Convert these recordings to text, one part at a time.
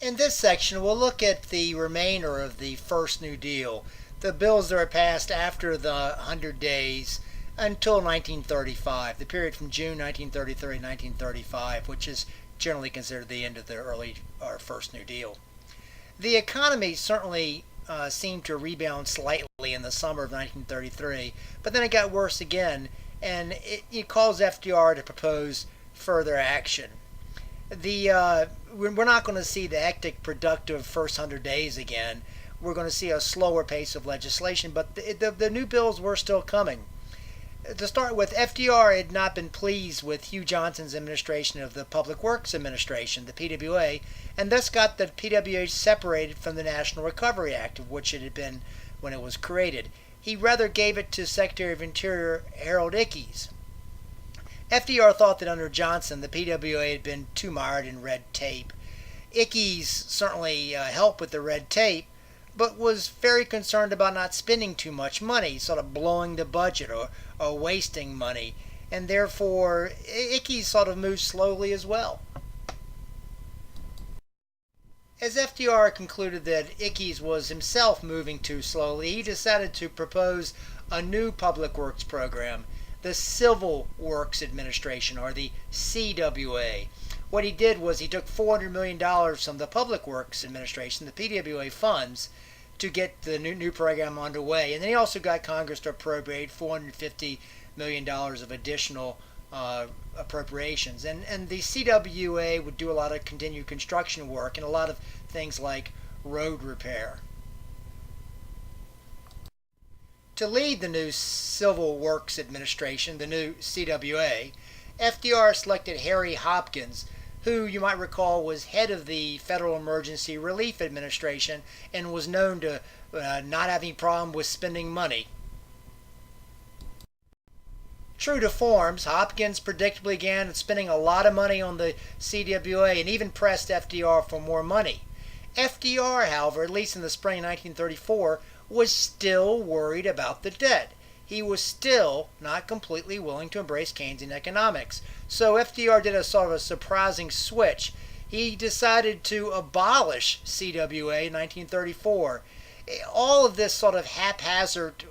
In this section, we'll look at the remainder of the first New Deal, the bills that were passed after the 100 days until 1935, the period from June 1933 to 1935, which is generally considered the end of the early or first New Deal. The economy certainly seemed to rebound slightly in the summer of 1933, but then it got worse again, and it caused FDR to propose further action. We're not going to see the hectic, productive first 100 days again. We're going to see a slower pace of legislation, but the new bills were still coming. To start with, FDR had not been pleased with Hugh Johnson's administration of the Public Works Administration, the PWA, and thus got the PWA separated from the National Recovery Act, of which it had been when it was created. He rather gave it to Secretary of Interior Harold Ickes. FDR thought that under Johnson, the PWA had been too mired in red tape. Ickes certainly helped with the red tape, but was very concerned about not spending too much money, sort of blowing the budget or wasting money, and therefore Ickes sort of moved slowly as well. As FDR concluded that Ickes was himself moving too slowly, he decided to propose a new public works program, the Civil Works Administration, or the CWA. What he did was he took $400 million from the Public Works Administration, the PWA funds, to get the new program underway. And then he also got Congress to appropriate $450 million of additional appropriations. And the CWA would do a lot of continued construction work and a lot of things like road repair. To lead the new Civil Works Administration, the new CWA, FDR selected Harry Hopkins, who you might recall was head of the Federal Emergency Relief Administration and was known to not having a problem with spending money. True to forms, Hopkins predictably began spending a lot of money on the CWA and even pressed FDR for more money. FDR, however, at least in the spring of 1934, was still worried about the debt. He was still not completely willing to embrace Keynesian economics. So FDR did a sort of a surprising switch. He decided to abolish CWA in 1934. All of this sort of haphazard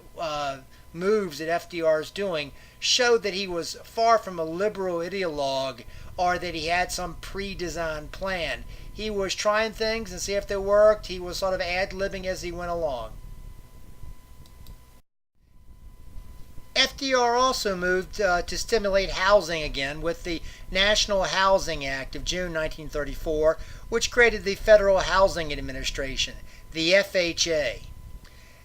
moves that FDR is doing showed that he was far from a liberal ideologue or that he had some pre-designed plan. He was trying things and see if they worked. He was sort of ad-libbing as he went along. FDR also moved to stimulate housing again with the National Housing Act of June 1934, which created the Federal Housing Administration, the FHA.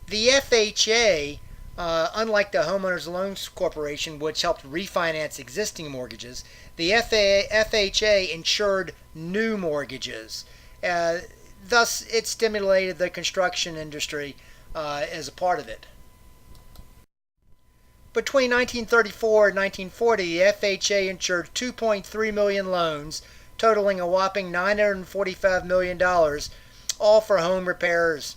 The FHA, unlike the Homeowners Loans Corporation, which helped refinance existing mortgages, the FHA insured new mortgages. Thus, it stimulated the construction industry as a part of it. Between 1934 and 1940, the FHA insured 2.3 million loans, totaling a whopping $945 million, all for home repairs.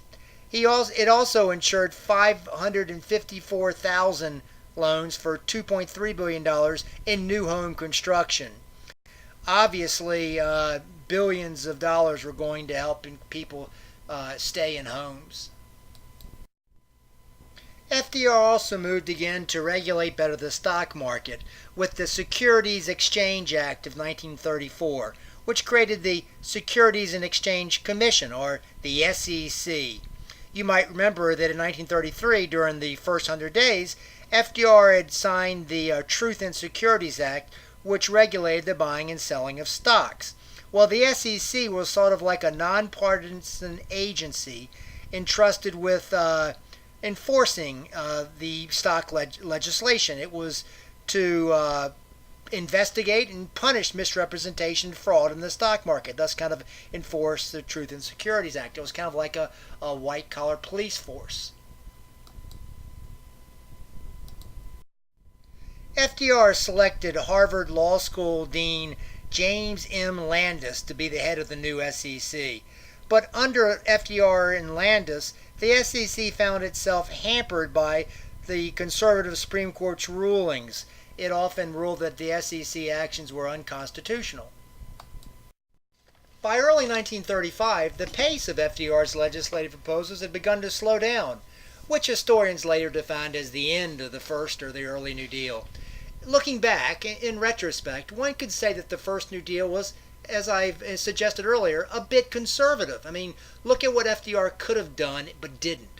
It also insured 554,000 loans for $2.3 billion in new home construction. Obviously, billions of dollars were going to help people stay in homes. FDR also moved again to regulate better the stock market with the Securities Exchange Act of 1934, which created the Securities and Exchange Commission, or the SEC. You might remember that in 1933, during the first 100 days, FDR had signed the Truth in Securities Act, which regulated the buying and selling of stocks. Well, the SEC was sort of like a nonpartisan agency entrusted with enforcing the stock legislation. It was to investigate and punish misrepresentation and fraud in the stock market, thus kind of enforce the Truth in Securities Act. It was kind of like a white-collar police force. FDR selected Harvard Law School Dean James M. Landis to be the head of the new SEC. But under FDR and Landis, the SEC found itself hampered by the conservative Supreme Court's rulings. It often ruled that the SEC actions were unconstitutional. By early 1935, the pace of FDR's legislative proposals had begun to slow down, which historians later defined as the end of the first or the early New Deal. Looking back, in retrospect, one could say that the first New Deal was, as I've suggested earlier, a bit conservative. I mean, look at what FDR could have done but didn't.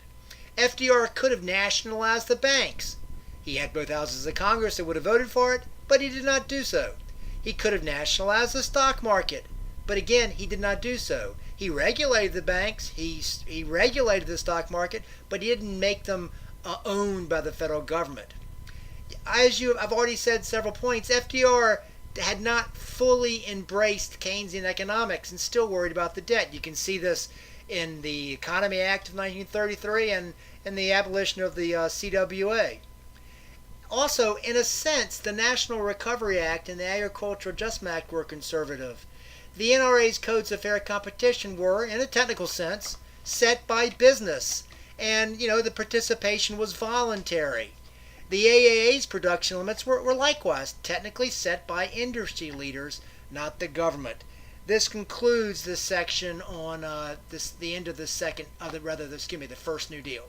FDR could have nationalized the banks. He had both houses of Congress that would have voted for it, but he did not do so. He could have nationalized the stock market, but again, he did not do so. He regulated the banks, he regulated the stock market, but he didn't make them owned by the federal government. I've already said several points, FDR had not fully embraced Keynesian economics and still worried about the debt. You can see this in the Economy Act of 1933 and in the abolition of the CWA. Also, in a sense, the National Recovery Act and the Agricultural Adjustment Act were conservative. The NRA's codes of fair competition were, in a technical sense, set by business, and the participation was voluntary. The AAA's production limits were likewise technically set by industry leaders, not the government. This concludes this section on the end of the first New Deal.